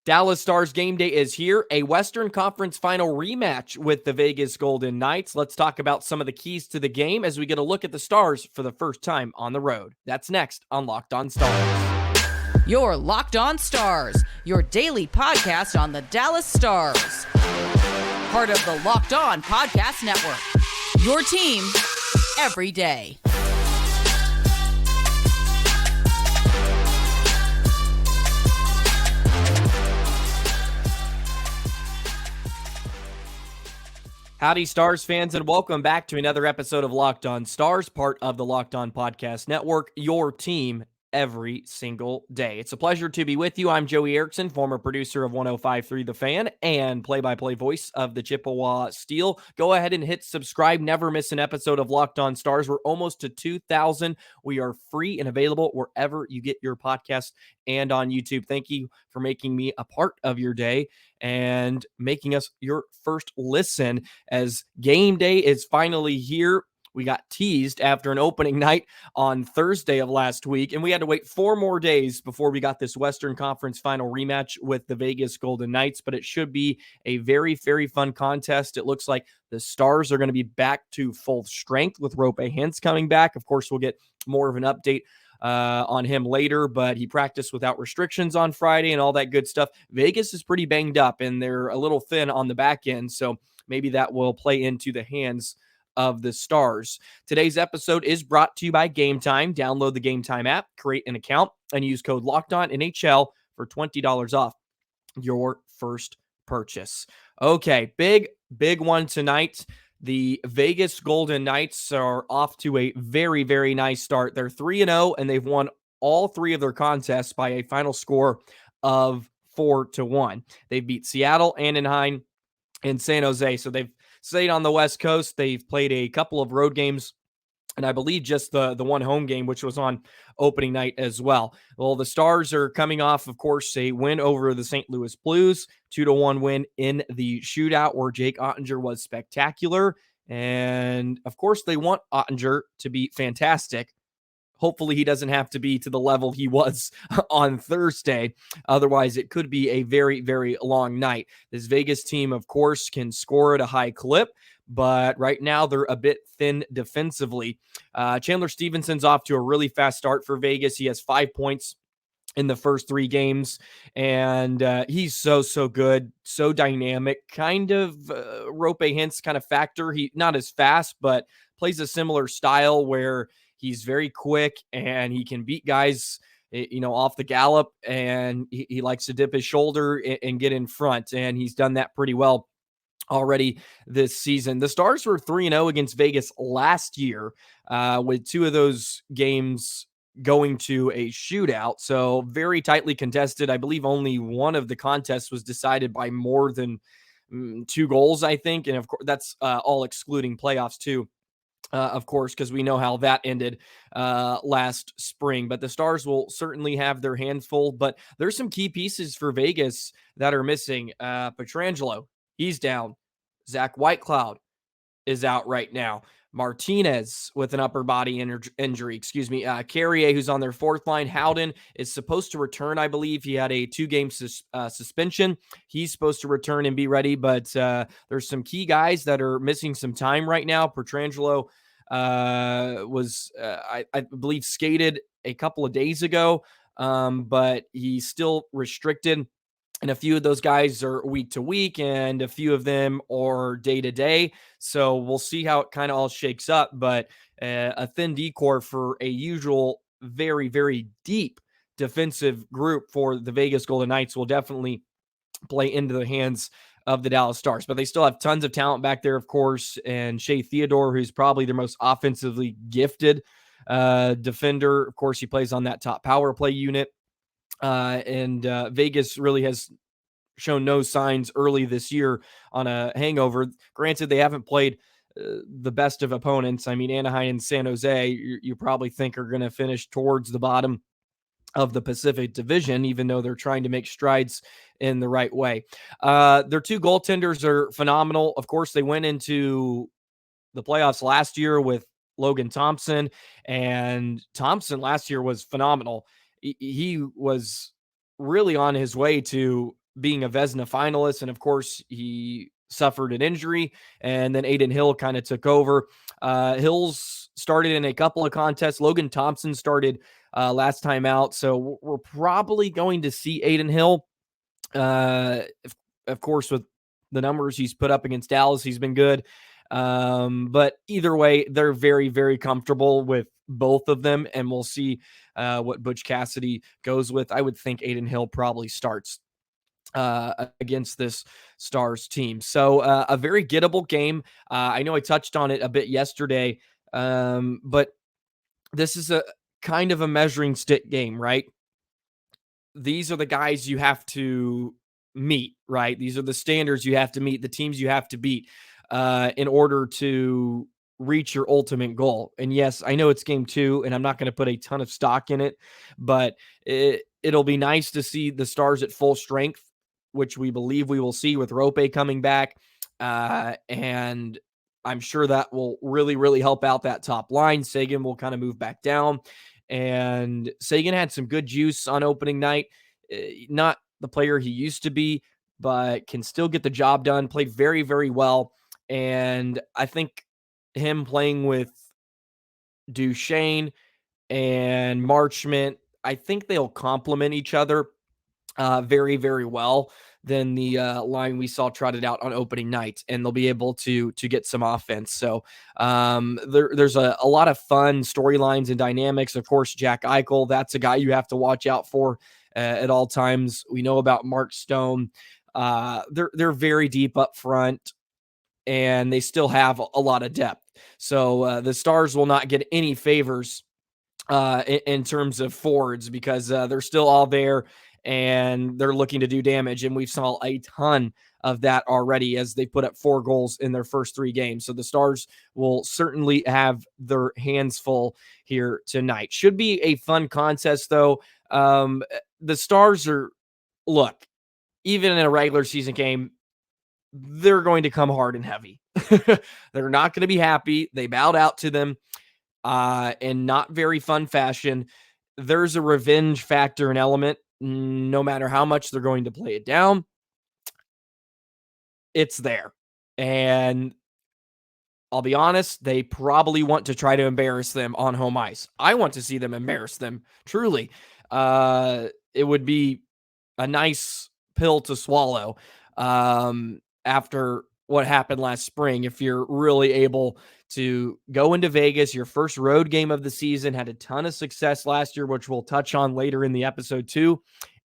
Dallas Stars game day is here, a Western Conference final rematch with the Vegas Golden Knights. Let's talk about some of the keys to the game as we get a look at the Stars for the first time on the road. That's next on Locked On Stars. Your Locked On Stars, your daily podcast on the Dallas Stars. Part of the Locked On Podcast Network. Your team every day. Howdy, Stars fans, and welcome back to another episode of Locked On Stars, part of the Locked On Podcast Network, your team every single day. It's a pleasure to be with you. I'm Joey Erickson, former producer of 105.3 The Fan and play-by-play voice of the Chippewa Steel. Go ahead and hit subscribe. Never miss an episode of Locked On Stars. We're almost to 2,000. We are free and available wherever you get your podcast and on YouTube. Thank you for making me a part of your day and making us your first listen as game day is finally here. We got teased after an opening night on Thursday of last week, and we had to wait 4 more days before we got this Western Conference final rematch with the Vegas Golden Knights, but it should be a very, very fun contest. It looks like the Stars are going to be back to full strength with Roope Hintz coming back. Of course, we'll get more of an update on him later, but he practiced without restrictions on Friday and all that good stuff. Vegas is pretty banged up, and they're a little thin on the back end, so maybe that will play into the hands of the Stars. Today's episode is brought to you by Game Time. Download the Game Time app, create an account, and use code LOCKEDONNHL for $20 off your first purchase. Okay, big one tonight. The Vegas Golden Knights are off to a very, very nice start. They're 3-0, and they've won all 3 of their contests by a final score of 4-1. They've beat Seattle, Anaheim, and San Jose. So they've stayed on the West Coast. They've played a couple of road games, and I believe just the one home game, which was on opening night as well. Well, the Stars are coming off, of course, a win over the St. Louis Blues, 2-1 win in the shootout where Jack Eichel was spectacular. And, of course, they want Ottinger to be fantastic. Hopefully he doesn't have to be to the level he was on Thursday. Otherwise, it could be a very, very long night. This Vegas team, of course, can score at a high clip, but right now they're a bit thin defensively. Chandler Stevenson's off to a really fast start for Vegas. He has 5 points in the first 3 games, and he's so good, so dynamic, kind of Roope Hintz kind of factor. He not as fast, but plays a similar style where he's very quick and he can beat guys, off the gallop, and he likes to dip his shoulder and get in front, and he's done that pretty well already this season. The Stars were 3-0 against Vegas last year, with 2 of those games going to a shootout. So very tightly contested. I believe only one of the contests was decided by more than 2 goals, I think. And of course, that's all excluding playoffs too. Of course, because we know how that ended last spring. But the Stars will certainly have their hands full. But there's some key pieces for Vegas that are missing. Pietrangelo, he's down. Zack Whitecloud is out right now. Martinez with an upper body injury. Carrier, who's on their 4th line. Howden is supposed to return, I believe. He had a 2-game suspension. He's supposed to return and be ready, but there's some key guys that are missing some time right now. Pietrangelo was, I believe, skated a couple of days ago, but he's still restricted. And a few of those guys are week to week, and a few of them are day to day. So we'll see how it kind of all shakes up. But a thin decor for a usual very, very deep defensive group for the Vegas Golden Knights will definitely play into the hands of the Dallas Stars. But they still have tons of talent back there, of course. And Shea Theodore, who's probably their most offensively gifted defender. Of course, he plays on that top power play unit. And Vegas really has shown no signs early this year on a hangover. Granted, they haven't played the best of opponents. I mean, Anaheim and San Jose, you probably think are going to finish towards the bottom of the Pacific Division, even though they're trying to make strides in the right way. Their 2 goaltenders are phenomenal. Of course, they went into the playoffs last year with Logan Thompson, and Thompson last year was phenomenal. He was really on his way to being a Vezina finalist. And of course, he suffered an injury, and then Adin Hill kind of took over. Hill's started in a couple of contests. Logan Thompson started last time out. So we're probably going to see Adin Hill. Of course, with the numbers he's put up against Dallas, he's been good. But either way, they're very, very comfortable with both of them, and we'll see what Butch Cassidy goes with. I would think Adin Hill probably starts against this Stars team. So a very gettable game. I know I touched on it a bit yesterday, but this is a kind of a measuring stick game, right? These are the guys you have to meet, right? These are the standards you have to meet, the teams you have to beat in order to reach your ultimate goal. And yes, I know it's game 2, and I'm not going to put a ton of stock in it, but it'll be nice to see the Stars at full strength, which we believe we will see with Roope coming back. And I'm sure that will really, really help out that top line. Seguin will kind of move back down. And Seguin had some good juice on opening night. Not the player he used to be, but can still get the job done. Played very, very well. And I think him playing with Duchesne and Marchment, I think they'll complement each other very, very well than the line we saw trotted out on opening night, and they'll be able to get some offense. So there's a lot of fun storylines and dynamics. Of course, Jack Eichel, that's a guy you have to watch out for at all times. We know about Mark Stone. They're very deep up front, and they still have a lot of depth. So the Stars will not get any favors in terms of forwards because they're still all there and they're looking to do damage. And we've saw a ton of that already as they put up 4 goals in their first 3 games. So the Stars will certainly have their hands full here tonight. Should be a fun contest, though. The Stars look, even in a regular season game, they're going to come hard and heavy. They're not going to be happy. They bowed out to them in not very fun fashion. There's a revenge factor and element, no matter how much they're going to play it down. It's there. And I'll be honest, they probably want to try to embarrass them on home ice. I want to see them embarrass them, truly. It would be a nice pill to swallow after what happened last spring. If you're really able to go into Vegas, your first road game of the season, had a ton of success last year, which we'll touch on later in the episode too.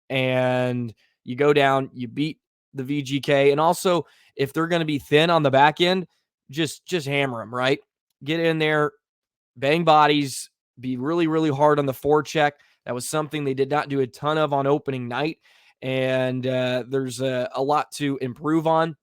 And you go down, you beat the VGK. And also, if they're going to be thin on the back end, just hammer them, right? Get in there, bang bodies, be really, really hard on the forecheck. That was something they did not do a ton of on opening night. And there's a lot to improve on.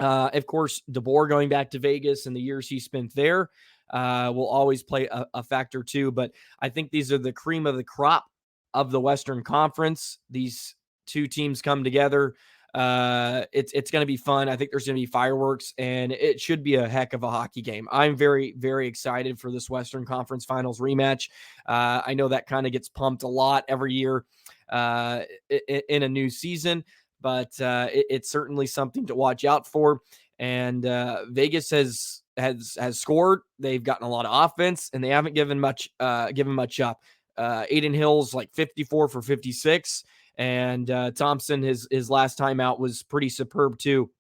Of course, DeBoer going back to Vegas and the years he spent there will always play a factor too. But I think these are the cream of the crop of the Western Conference. These 2 teams come together. It's going to be fun. I think there's going to be fireworks, and it should be a heck of a hockey game. I'm very, very excited for this Western Conference Finals rematch. I know that kind of gets pumped a lot every year in a new season, but it's certainly something to watch out for. And Vegas has scored. They've gotten a lot of offense, and they haven't given much up. Adin Hill's like 54 for 56, and Thompson, his last time out was pretty superb too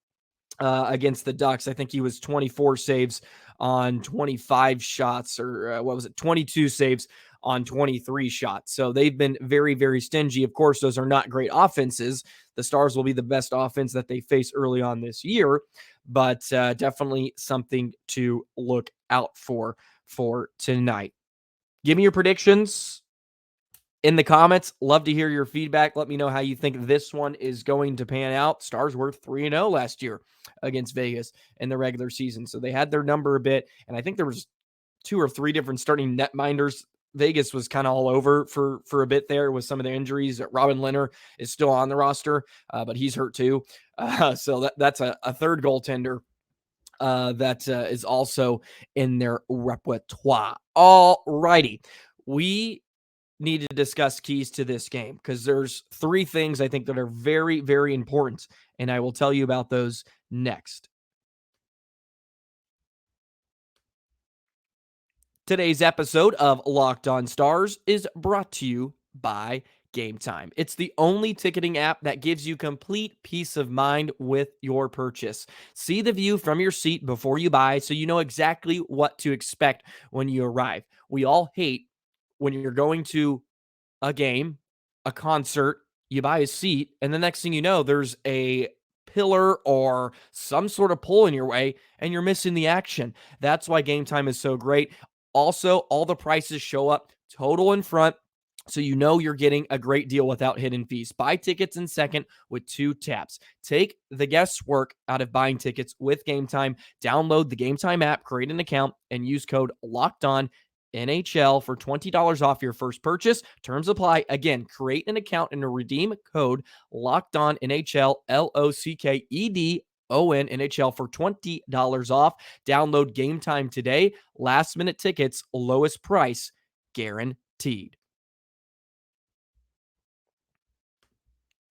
against the Ducks. I think he was 24 saves on 25 shots, or 22 saves on 23 shots. So they've been very, very stingy. Of course, those are not great offenses. The Stars will be the best offense that they face early on this year, but definitely something to look out for tonight. Give me your predictions in the comments. Love to hear your feedback. Let me know how you think this one is going to pan out. Stars were 3-0 last year against Vegas in the regular season, so they had their number a bit, and I think there was 2 or 3 different starting netminders. Vegas was kind of all over for a bit there with some of the injuries. Robin Leonard is still on the roster, but he's hurt too. So that's a third goaltender that is also in their repertoire. All righty. We need to discuss keys to this game because there's 3 things I think that are very, very important, and I will tell you about those next. Today's episode of Locked On Stars is brought to you by Game Time. It's the only ticketing app that gives you complete peace of mind with your purchase. See the view from your seat before you buy so you know exactly what to expect when you arrive. We all hate when you're going to a game, a concert, you buy a seat, and the next thing you know, there's a pillar or some sort of pull in your way, and you're missing the action. That's why Game Time is so great. Also, all the prices show up total in front, so you know you're getting a great deal without hidden fees. Buy tickets in second with 2 taps. Take the guesswork out of buying tickets with Game Time. Download the Game Time app, create an account, and use code LOCKEDON NHL for $20 off your first purchase. Terms apply. Again, create an account and redeem code Locked On NHL, LOCKEDON NHL for $20 off. Download Game Time today. Last minute tickets, lowest price guaranteed.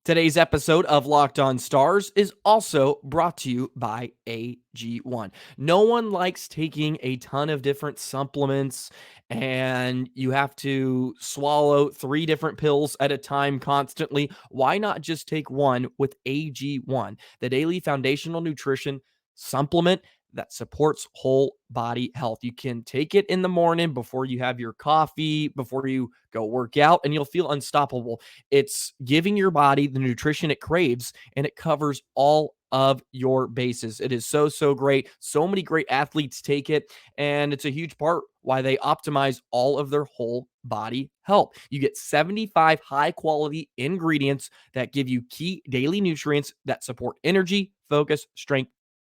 Today's episode of Locked On Stars is also brought to you by AG1. No one likes taking a ton of different supplements and you have to swallow 3 different pills at a time constantly. Why not just take one with AG1, the daily foundational nutrition supplement that supports whole body health? You can take it in the morning before you have your coffee, before you go work out, and you'll feel unstoppable. It's giving your body the nutrition it craves, and it covers all of your bases. It is so, so great. So many great athletes take it, and it's a huge part why they optimize all of their whole body health. You get 75 high-quality ingredients that give you key daily nutrients that support energy, focus, strength,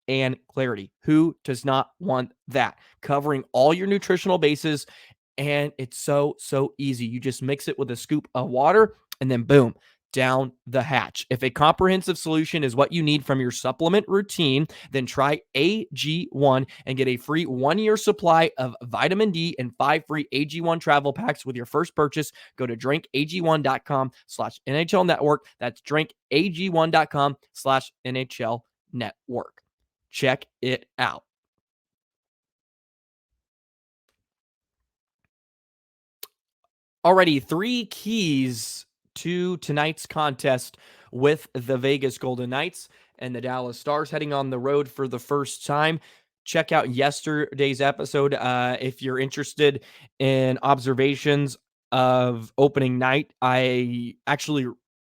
and clarity. Who does not want that? Covering all your nutritional bases, and it's so, so easy. You just mix it with a scoop of water, and then boom, down the hatch. If a comprehensive solution is what you need from your supplement routine, then try AG1 and get a free 1-year supply of vitamin D and 5 free AG1 travel packs with your first purchase. Go to drinkag1.com/NHL network. That's drinkag1.com/NHL network. Check it out. Already 3 keys to tonight's contest with the Vegas Golden Knights and the Dallas Stars heading on the road for the first time. Check out yesterday's episode if you're interested in observations of opening night. I actually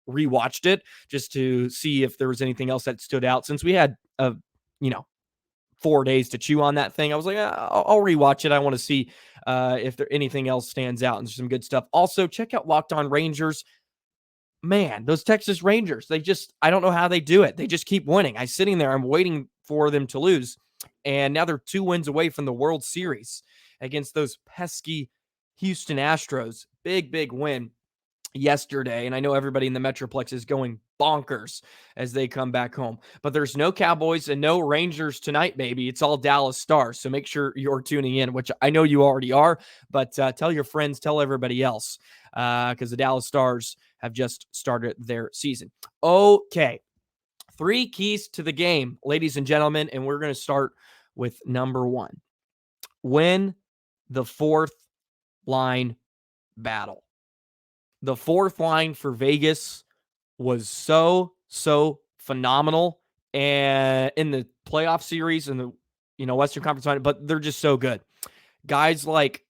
rewatched it just to see if there was anything else that stood out since we had 4 days to chew on that thing. I was like, I'll rewatch it. I want to see if there anything else stands out, and there's some good stuff. Also, check out Locked On Rangers. Man, those Texas Rangers, I don't know how they do it. They just keep winning. I'm sitting there, I'm waiting for them to lose. And now they're 2 wins away from the World Series against those pesky Houston Astros. Big, big win yesterday, and I know everybody in the Metroplex is going bonkers as they come back home. But there's no Cowboys and no Rangers tonight, baby. It's all Dallas Stars, so make sure you're tuning in, which I know you already are, but tell your friends, tell everybody else, because the Dallas Stars have just started their season. Okay, 3 keys to the game, ladies and gentlemen, and we're going to start with number 1. Win the 4th line battle. The 4th line for Vegas was so phenomenal, and in the playoff series and the Western Conference Final, but they're just so good. Guys like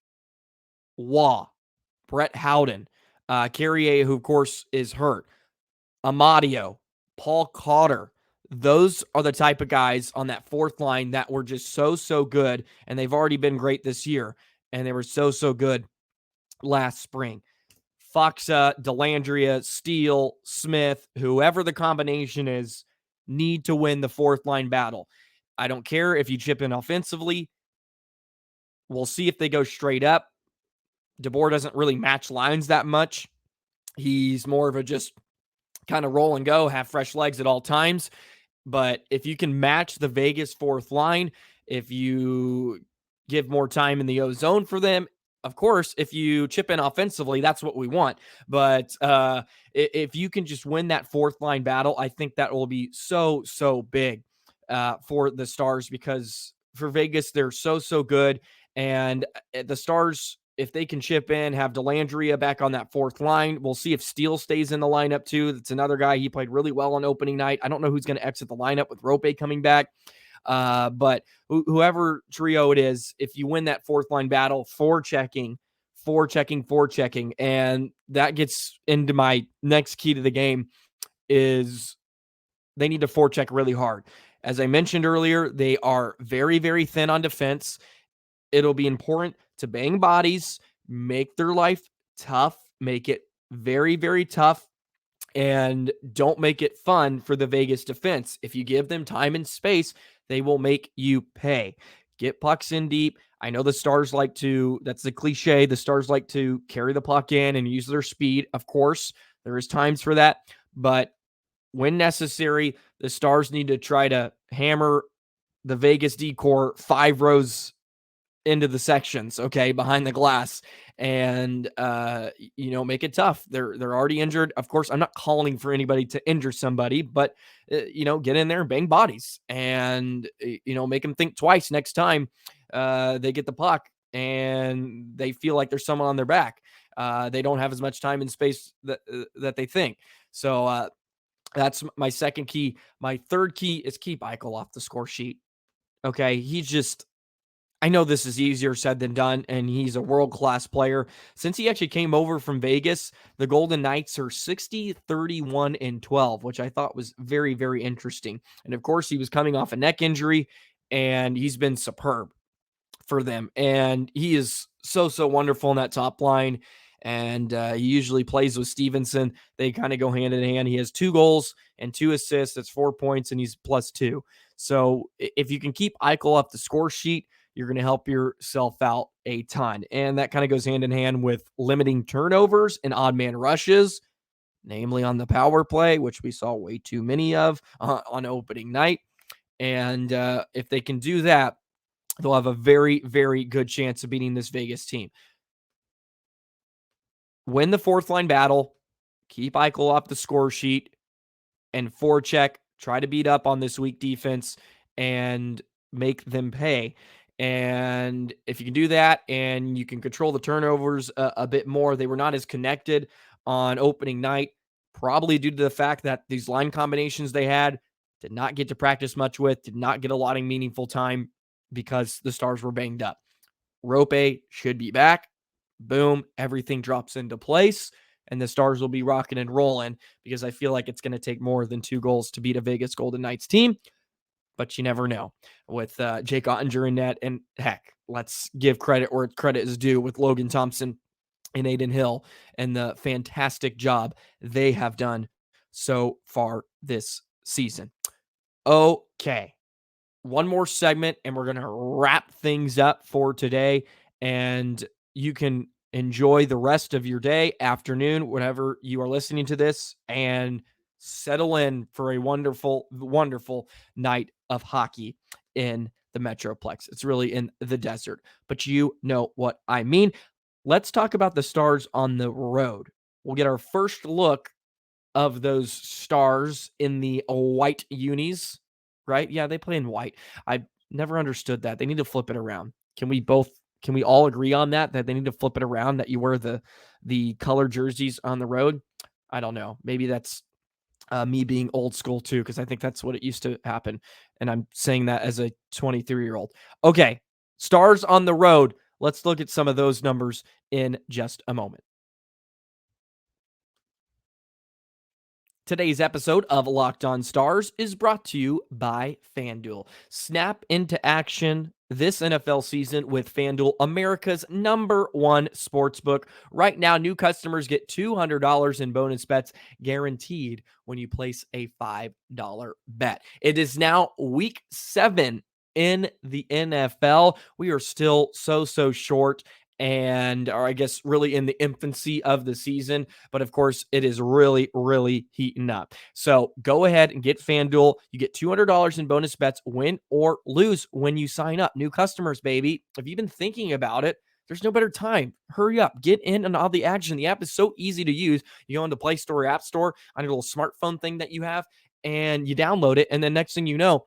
Waugh, Brett Howden, Carrier, who of course is hurt, Amadio, Paul Cotter. Those are the type of guys on that 4th line that were just so good, and they've already been great this year, and they were so good last spring. Foxa, Delandria, Steele, Smith, whoever the combination is, need to win the 4th line battle. I don't care if you chip in offensively. We'll see if they go straight up. DeBoer doesn't really match lines that much. He's more of a just kind of roll and go, have fresh legs at all times. But if you can match the Vegas 4th line, if you give more time in the O zone for them, of course, if you chip in offensively, that's what we want. But if you can just win that fourth line battle, I think that will be so big for the Stars, because for Vegas, they're so good. And the Stars, if they can chip in, have Dellandrea back on that fourth line. We'll see if Steele stays in the lineup too. That's another guy. He played really well on opening night. I don't know who's going to exit the lineup with Roope coming back. But whoever trio it is, if you win that fourth line battle, forechecking, and that gets into my next key to the game, is they need to forecheck really hard. As I mentioned earlier, they are very thin on defense. It'll be important to bang bodies, make their life tough, make it very tough, and don't make it fun for the Vegas defense. If you give them time and space, they will make you pay. Get pucks in deep. I know the Stars like to, that's the cliche, the Stars like to carry the puck in and use their speed. Of course, there is times for that, but when necessary, the Stars need to try to hammer the Vegas D-core 5 rows into the sections, okay, behind the glass, and make it tough. They're already injured. Of course, I'm not calling for anybody to injure somebody, but get in there and bang bodies, and make them think twice next time they get the puck and they feel like there's someone on their back. They don't have as much time and space that they think. So that's my second key. My third key is keep Eichel off the score sheet. Okay, I know this is easier said than done, and he's a world-class player. Since he actually came over from Vegas, the Golden Knights are 60, 31, and 12, which I thought was very interesting. And of course, he was coming off a neck injury, and he's been superb for them. And he is so wonderful in that top line. And he usually plays with Stevenson. They kind of go hand in hand. He has 2 goals and 2 assists. That's 4 points, and he's +2. So if you can keep Eichel off the score sheet, you're going to help yourself out a ton. And that kind of goes hand in hand with limiting turnovers and odd man rushes, namely on the power play, which we saw way too many of on opening night. And if they can do that, they'll have a very good chance of beating this Vegas team. Win the fourth line battle, keep Eichel off the score sheet, and forecheck, try to beat up on this weak defense and make them pay. And if you can do that and you can control the turnovers a bit more, they were not as connected on opening night, probably due to the fact that these line combinations they had did not get to practice much with, did not get a lot of meaningful time because the Stars were banged up. Roope should be back. Boom, everything drops into place, and the Stars will be rocking and rolling, because I feel like it's going to take more than 2 goals to beat a Vegas Golden Knights team. But you never know with Jake Ottinger in net. And heck, let's give credit where credit is due with Logan Thompson and Aiden Hill and the fantastic job they have done so far this season. Okay, one more segment and we're going to wrap things up for today. And you can enjoy the rest of your day, afternoon, whenever you are listening to this, and settle in for a wonderful night of hockey in the Metroplex. It's really in the desert, but you know what I mean. Let's talk about the Stars on the road. We'll get our first look of those Stars in the white unis, right? Yeah, they play in white. I never understood that. They need to flip it around. Can we all agree on that they need to flip it around, that you wear the color jerseys on the road? I don't know. Maybe that's me being old school too, because I think that's what it used to happen. And I'm saying that as a 23-year-old. Okay, Stars on the road. Let's look at some of those numbers in just a moment. Today's episode of Locked On Stars is brought to you by FanDuel. Snap into action this NFL season with FanDuel, America's #1 sportsbook. Right now, new customers get $200 in bonus bets guaranteed when you place a $5 bet. It is now week 7 in the NFL. We are still so short, and or I guess really in the infancy of the season. But of course, it is really heating up. So go ahead and get FanDuel. You get $200 in bonus bets, win or lose when you sign up. New customers, baby. If you've been thinking about it, There's no better time. Hurry up. Get in on all the action. The app is so easy to use. You go into Play Store or App Store on your little smartphone thing that you have, and you download it. And then next thing you know,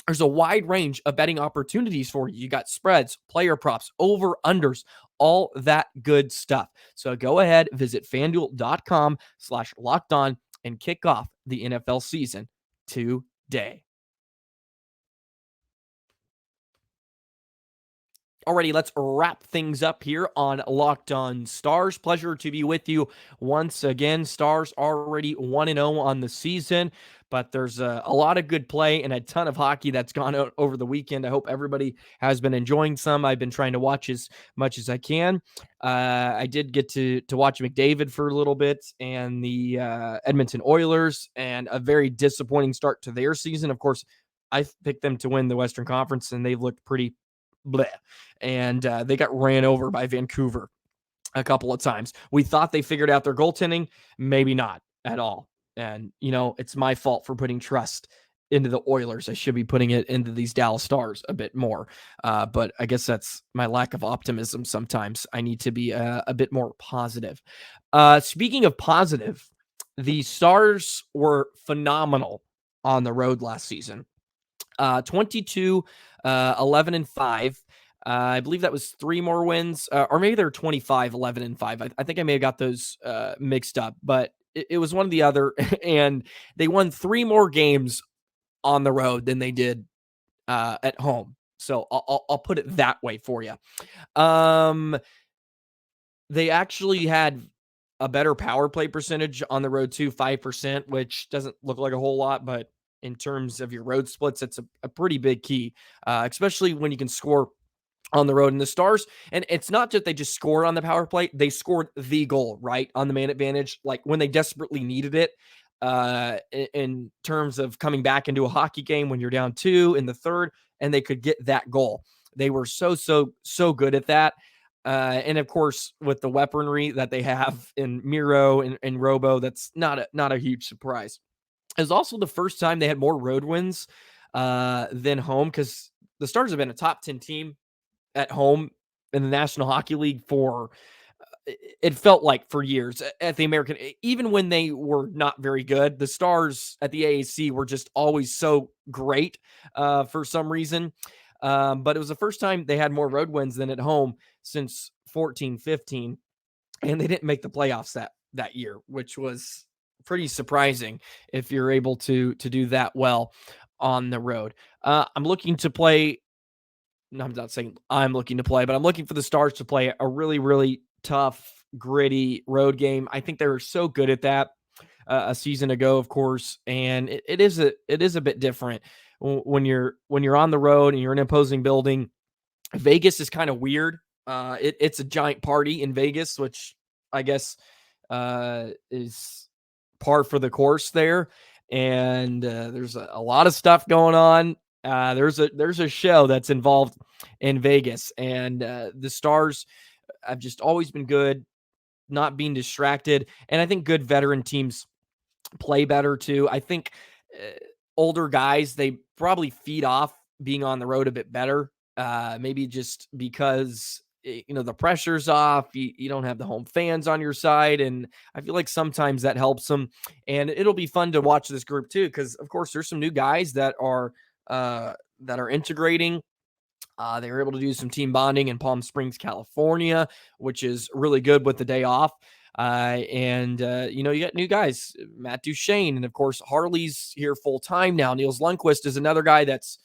there's a wide range of betting opportunities for you. You got spreads, player props, over-unders, all that good stuff. So go ahead, visit FanDuel.com/lockedon and kick off the NFL season today. Alrighty, let's wrap things up here on Locked On Stars. Pleasure to be with you once again. Stars already 1-0 on the season, but there's a lot of good play and a ton of hockey that's gone out over the weekend. I hope everybody has been enjoying some. I've been trying to watch as much as I can. I did get to watch McDavid for a little bit and the Edmonton Oilers, and a very disappointing start to their season. Of course, I picked them to win the Western Conference, and they've looked pretty bleh. And they got ran over by Vancouver a couple of times. We thought they figured out their goaltending, maybe not at all. And, it's my fault for putting trust into the Oilers. I should be putting it into these Dallas Stars a bit more. But I guess that's my lack of optimism sometimes. I need to be a bit more positive. Speaking of positive, the Stars were phenomenal on the road last season. 22, 11 and 5. I believe that was 3 more wins, or maybe they're 25, 11 and 5. I think I may have got those mixed up, but it was one or the other. And they won 3 more games on the road than they did at home. So I'll put it that way for you. They actually had a better power play percentage on the road too, 5%, which doesn't look like a whole lot, but in terms of your road splits, it's a pretty big key, especially when you can score on the road. And the Stars, and it's not that they just scored on the power play, they scored the goal, right, on the man advantage, like when they desperately needed it, in terms of coming back into a hockey game when you're down 2 in the third, and they could get that goal. They were so good at that. And of course, with the weaponry that they have in Miro and Robo, that's not a huge surprise. It was also the first time they had more road wins than home, because the Stars have been a top 10 team at home in the National Hockey League for, it felt like, for years at the American. Even when they were not very good, the Stars at the AAC were just always so great for some reason. But it was the first time they had more road wins than at home since 14-15, and they didn't make the playoffs that year, which was pretty surprising if you're able to do that well on the road. I'm looking to play. No, I'm not saying I'm looking to play, but I'm looking for the Stars to play a really, really tough, gritty road game. I think they were so good at that a season ago, of course, and it is a bit different when you're on the road and you're in an opposing building. Vegas is kind of weird. It's a giant party in Vegas, which I guess is par for the course there. And there's a lot of stuff going on. There's a show that's involved in Vegas, and the Stars have just always been good, not being distracted. And I think good veteran teams play better too. I think older guys, they probably feed off being on the road a bit better. Maybe just because the pressure's off, you don't have the home fans on your side, and I feel like sometimes that helps them. And it'll be fun to watch this group too, because of course there's some new guys that are integrating. They were able to do some team bonding in Palm Springs, California, which is really good with the day off. And you got new guys, Matt Duchene, and of course Harley's here full time now. Niels Lundqvist is another guy that's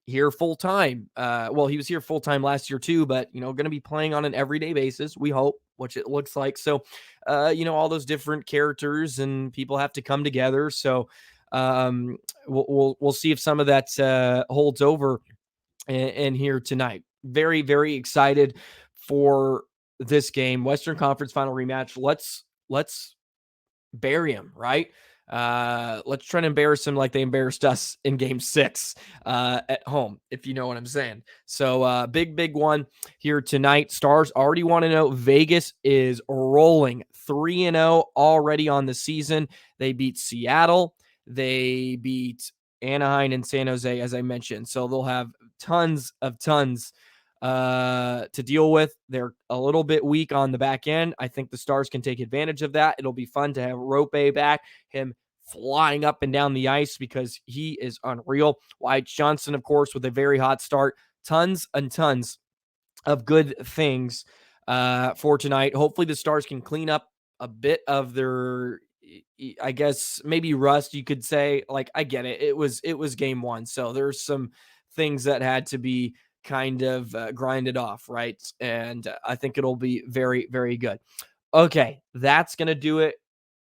here full time. Well, he was here full time last year too, but going to be playing on an everyday basis, we hope, which it looks like. So, all those different characters and people have to come together. So, we'll see if some of that holds over and here tonight. Very, very excited for this game. Western Conference Final rematch. Let's bury him, right? Let's try to embarrass him like they embarrassed us in Game 6 at home, if you know what I'm saying. So big one here tonight. Stars already want to know. Vegas is rolling 3-0 already on the season. They beat Seattle. They beat Anaheim and San Jose, as I mentioned. So they'll have tons of to deal with. They're a little bit weak on the back end. I think the Stars can take advantage of that. It'll be fun to have Roope back, him flying up and down the ice because he is unreal. Wyatt Johnston, of course, with a very hot start. Tons and tons of good things for tonight. Hopefully the Stars can clean up a bit of their, I guess, maybe rust, you could say. Like, I get it. It was game one. So there's some things that had to be kind of grinded off, right? And I think it'll be very, very good. Okay, that's going to do it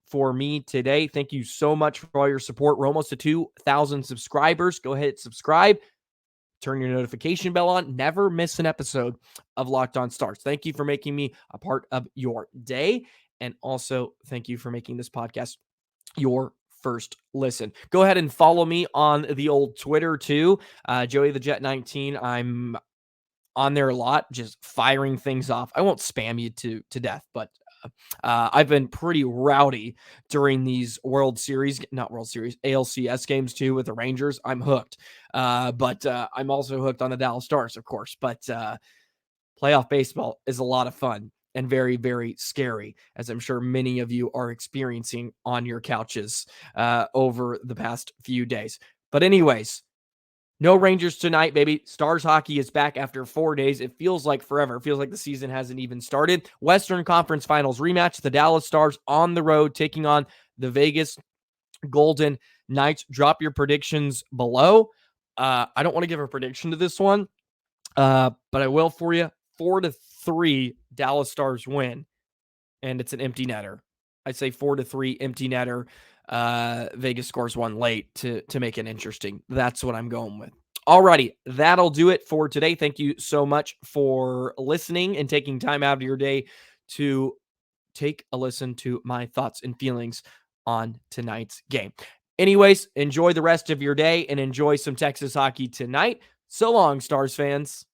for me today. Thank you so much for all your support. We're almost to 2,000 subscribers. Go ahead and subscribe. Turn your notification bell on. Never miss an episode of Locked On Stars. Thank you for making me a part of your day. And also, thank you for making this podcast your first listen. Go ahead and follow me on the old Twitter too. Joey the Jet 19. I'm on there a lot, just firing things off. I won't spam you to death, but I've been pretty rowdy during these ALCS games too with the Rangers. I'm hooked. But I'm also hooked on the Dallas Stars, of course. But playoff baseball is a lot of fun and very, very scary, as I'm sure many of you are experiencing on your couches over the past few days. But anyways, no Rangers tonight, baby. Stars hockey is back after 4 days. It feels like forever. It feels like the season hasn't even started. Western Conference Finals rematch. The Dallas Stars on the road taking on the Vegas Golden Knights. Drop your predictions below. I don't want to give a prediction to this one, but I will for you. 4-3 Dallas Stars win, and it's an empty netter. I'd say 4-3 empty netter. Vegas scores one late to make it interesting. That's what I'm going with. Alrighty, that'll do it for today. Thank you so much for listening and taking time out of your day to take a listen to my thoughts and feelings on tonight's game. Anyways, enjoy the rest of your day and enjoy some Texas hockey tonight. So long, Stars fans.